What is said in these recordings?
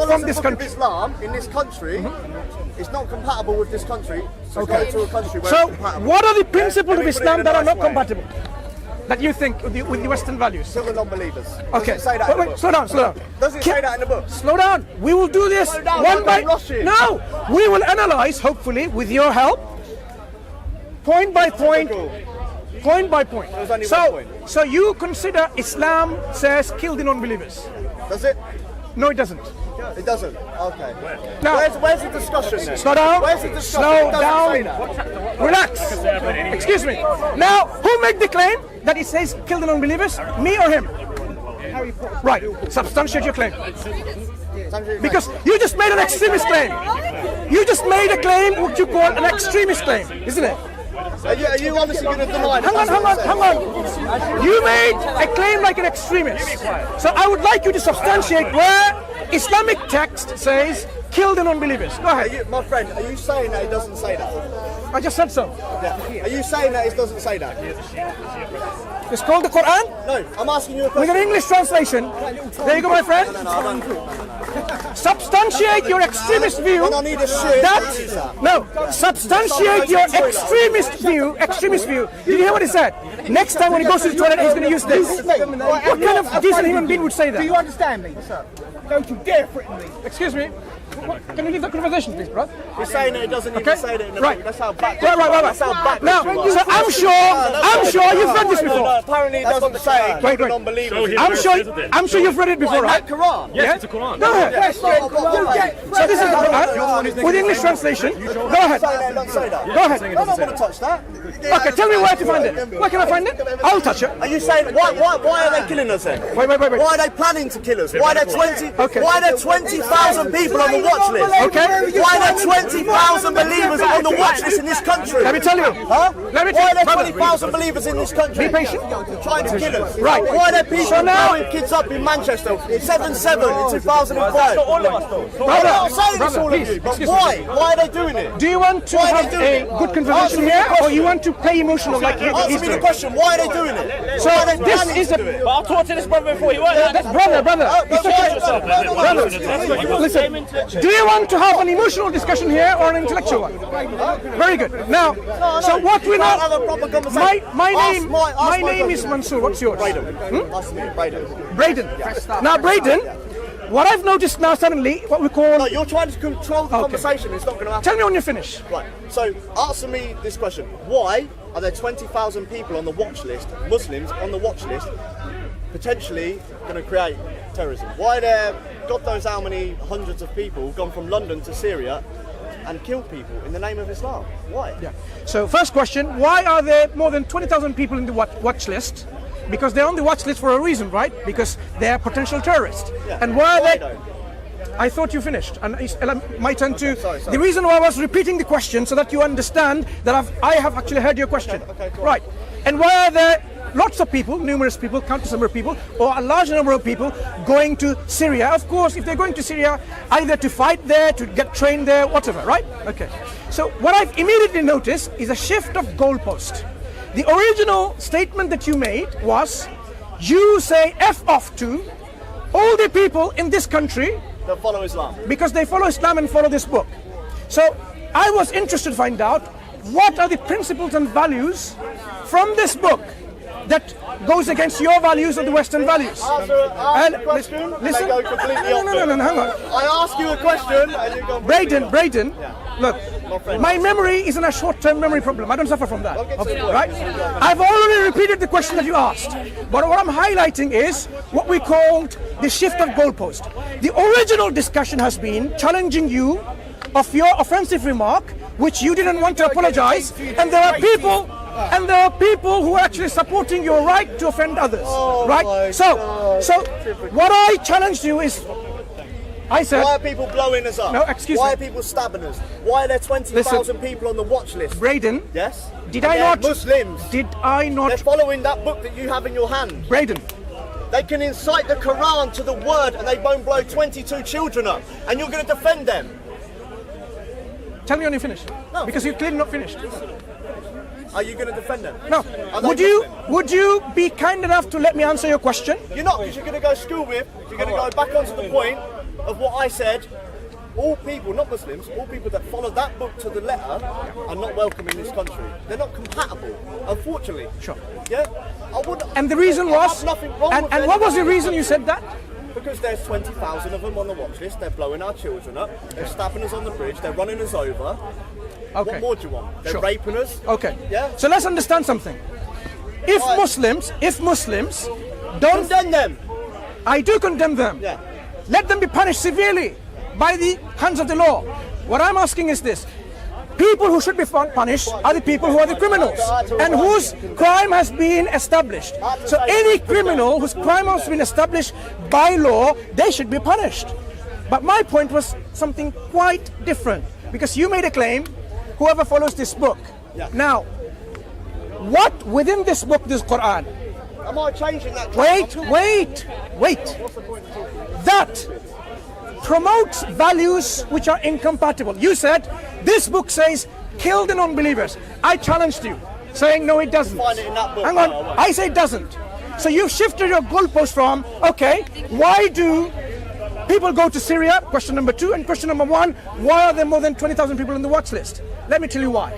from this the book country. of Islam in this country, it's not compatible with this country. So go to a country where So it's compatible. what are the principles of Let me put it Islam in a that are nice not way. compatible? That you think with the Western values? Kill the non-believers. Okay. Does it say that in the Wait, book? slow down. Does it say that in the book? Slow down. We will do this Slow down, one by I'm rushing. No. We will analyze, hopefully, with your help, point by point. Point by point. There's only one point. So you consider Islam says kill the non-believers? Does it? No, it doesn't. It doesn't. Okay. Now, Where's the discussion then? slow down. Where's the discussion? Slow It doesn't say down. that. Relax. Excuse me. Now, who made the claim that it says kill the non-believers? Me or him? Right. Substantiate your claim. Because you just made an extremist claim. You just made a claim what you call an extremist claim, isn't it? Are you obviously going to deny that? Hang on. You made a claim like an extremist. So I would like you to substantiate where Islamic text says kill the non-believers. Go ahead. My friend, are you saying that it doesn't say that? I just said so. Yeah. Are you saying that it doesn't say that? It's called the Quran No, I'm asking you a with question. an English translation. There you go, my friend. Substantiate your extremist view. When I need a shit, Substantiate your extremist view. Did you hear what he said? Next time when he goes to the toilet, he's going to use this. What kind of decent human being would say that? Do you understand me, sir? Don't you dare threaten me. Excuse me. Can you leave the conversation, please, bro? You're saying that it doesn't even say that in the Right. book. That's how back. Right. That's how back. Now, so I'm sure you've read this before. Apparently it doesn't say Wait. non-believers. I'm sure you've read it before, right? That Quran. Yes, it's a Quran. Go ahead. So this is the Quran with English translation. Go ahead. Don't say that. Go ahead. I don't want to touch that. Okay, tell me where to find it. Where can I find it? I'll touch it. Are you saying why are they killing us then? Wait. Why are they planning to kill us? Why are there 20? Okay. Why are there 20,000 people on the watch list? Okay. Why are there 20,000 believers on the watch list in this country? Let me tell you. Huh? Let me Why are there brother. 20,000 believers in this country? Be patient. Trying to kill us. Right. Why are there people So now- blowing kids up in Manchester? 7/7 in 2005. I'm not saying it's all of please, you, but excuse me. why? Why are they doing it? Do you want to Why are have they doing a it? good conversation Answer me here, the question. or you want to play emotional like he's Answer me the doing? question. Why are they doing it? So Why are they this planning is to a do it? But I've talked to this brother before. He wasn't. brother. It's okay. Brother, listen. Do you want to have an emotional discussion here or an intellectual one? Very good. Now, so what we Can't have a know. proper conversation. My Ask name question. is Mansur. What's yours? Braden. Ask me, Braden. Braden. Now, Braden, what I've noticed now suddenly, what we call. No, you're trying to control the conversation. It's not going to happen. Tell me when you finish. Right. So answer me this question: why are there 20,000 people on the watch list, Muslims on the watch list, potentially going to create terrorism? Why are there, God knows how many hundreds of people gone from London to Syria and killed people in the name of Islam? Why? Yeah. So first question, why are there more than 20,000 people in the watch list? Because they're on the watch list for a reason, right? Because they're potential terrorists. Yeah. And why are they? though? I thought you finished, and it's my turn to. sorry. The reason why I was repeating the question so that you understand that I have actually heard your question. Okay, cool. Right. And why are there lots of people, numerous people, countless number of people, or a large number of people going to Syria? Of course, if they're going to Syria, either to fight there, to get trained there, whatever, right? Okay. So what I've immediately noticed is a shift of goalpost. The original statement that you made was, you say F off to all the people in this country That follow Islam. because they follow Islam and follow this book. So I was interested to find out what are the principles and values from this book that goes against your values or the Western values. Ask a question, listen. and they go completely No, opposite. hang on. I ask you a question, and you go. Braden, look, friend. my memory isn't a short-term memory problem. I don't suffer from that, get to the point. right? I've already repeated the question that you asked, but what I'm highlighting is what we called the shift of goalpost. The original discussion has been challenging you of your offensive remark, which you didn't want to apologize, and there are people who are actually supporting your right to offend others, right? So what I challenged you is, I said, Why are people blowing us up? No, excuse Why me. are people stabbing us? Why are there 20,000 people on the watch list? Braden, Yes? did And I they're not? Muslims. Did I They're not? following that book that you have in your hand. Braden, They can incite the Quran to the word and they won't blow 22 children up. And you're going to defend them. tell me when you finish. No. Because you're clearly not finished. Are you going to defend them? No. Are they Would you be kind enough to let me answer your question? You're not, because you're going to go school with, you're going to go back onto the point of what I said, all people, not Muslims, all people that follow that book to the letter are not welcome in this country. They're not compatible, unfortunately. Sure. Yeah? I wouldn't, And the reason I was, have nothing wrong with and what was the anybody. reason you said that? Because there's 20,000 of them on the watch list. They're blowing our children up. They're stabbing us on the bridge. They're running us over. Okay. What more do you want? They're Sure. raping us. Okay. Yeah? So let's understand something. If Right. Muslims don't, Condemn them. I do condemn them. Yeah. Let them be punished severely by the hands of the law. What I'm asking is this. People who should be punished are the people who are the criminals and whose crime has been established. So any criminal whose crime has been established by law, they should be punished. But my point was something quite different, because you made a claim, whoever follows this book. Yeah. Now, what within this book, this Quran, Am I changing that? wait, that promotes values which are incompatible. You said this book says kill the non-believers. I challenged you, saying no, it doesn't. Find it in that book. Hang on, I say it doesn't. So you've shifted your goalpost from, okay, why do people go to Syria? Question number 2. And question number 1, why are there more than 20,000 people on the watch list? Let me tell you why.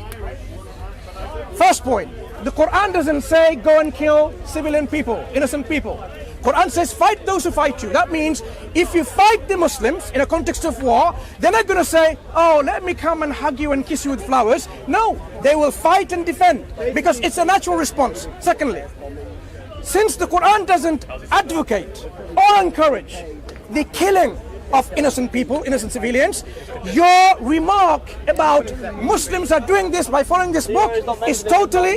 First point, the Quran doesn't say go and kill civilian people, innocent people. Quran says fight those who fight you. That means if you fight the Muslims in a context of war, they're not going to say, oh, let me come and hug you and kiss you with flowers. No, they will fight and defend, because it's a natural response. Secondly, since the Quran doesn't advocate or encourage the killing of innocent people, innocent civilians, your remark about Muslims are doing this by following this book is totally,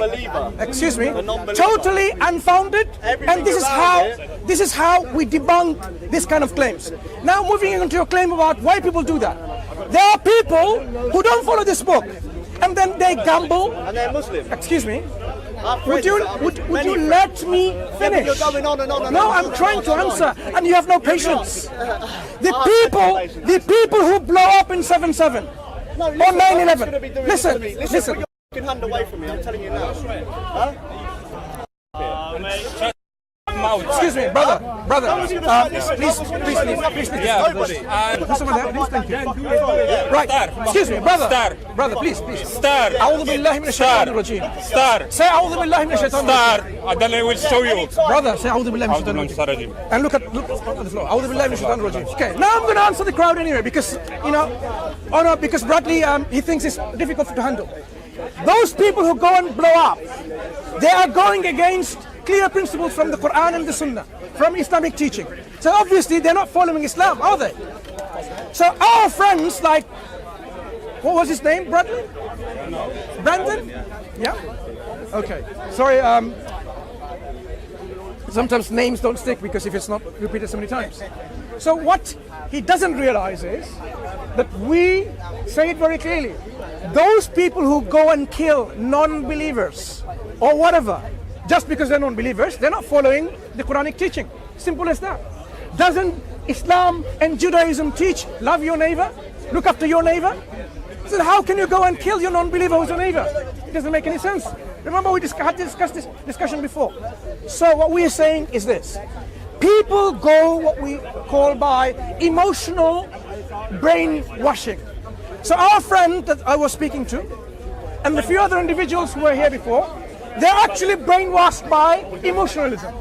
totally unfounded. And this is how we debunk this kind of claims. Now moving into your claim about why people do that. There are people who don't follow this book, and then they gamble. And they're Muslim. Excuse me. Would you let me finish? You're going on and on and No, on. I'm trying to answer, and you have no patience. The people who blow up in 7/7 No, or listen, 9/11. gonna be doing Listen, this to me. listen. Put your fucking hand away from me. I'm telling you now. Huh? Excuse me, brother. Please leave. Yeah, Listen, please, thank you. Right, excuse me, brother, please. Star. أعوذ بالله من الشيطان الرجيم. Star. Say أعوذ بالله من الشيطان Star. الرجيم. And then I will show you. Brother, say أعوذ بالله من الشيطان الرجيم. And look at the floor. أعوذ بالله من الشيطان الرجيم. Okay, now I'm going to answer the crowd anyway, because because Bradley he thinks it's difficult to handle. Those people who go and blow up, they are going against clear principles from the Quran and the Sunnah, from Islamic teaching. So obviously they're not following Islam, are they? So our friends like, what was his name, Bradley? Brandon? Yeah? Okay. Sorry, sometimes names don't stick because if it's not repeated so many times. So what he doesn't realize is that we say it very clearly. Those people who go and kill non-believers or whatever, just because they're non-believers, they're not following the Quranic teaching. Simple as that. Doesn't Islam and Judaism teach love your neighbor, look after your neighbor? So how can you go and kill your non-believer who's your neighbor? It doesn't make any sense. Remember we had discussed this discussion before. So what we are saying is this. People go what we call by emotional brainwashing. So our friend that I was speaking to, and a few other individuals who were here before, they're actually brainwashed by emotionalism.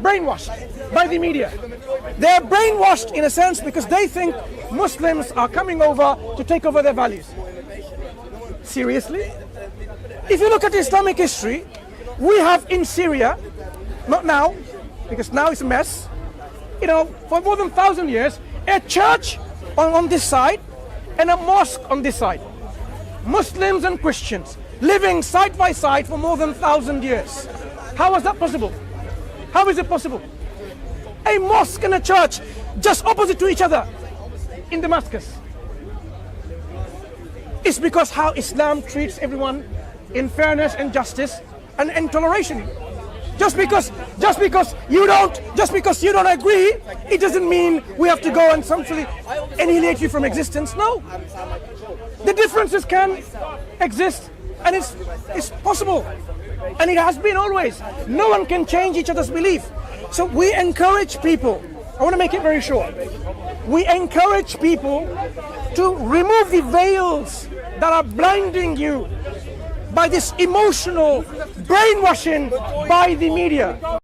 Brainwashed by the media. They're brainwashed in a sense because they think Muslims are coming over to take over their values. Seriously? If you look at Islamic history, we have in Syria, not now, because now it's a mess, for more than 1,000 years, a church on this side and a mosque on this side. Muslims and Christians living side by side for more than 1,000 years. How was that possible? How is it possible? A mosque and a church just opposite to each other in Damascus. It's because how Islam treats everyone in fairness and justice and toleration. Just because you don't agree, it doesn't mean we have to go and simply annihilate you from existence. No. The differences can exist, and it's possible, and it has been always. No one can change each other's belief. So we encourage people I want to make it very short. We encourage people to remove the veils that are blinding you by this emotional brainwashing by the media.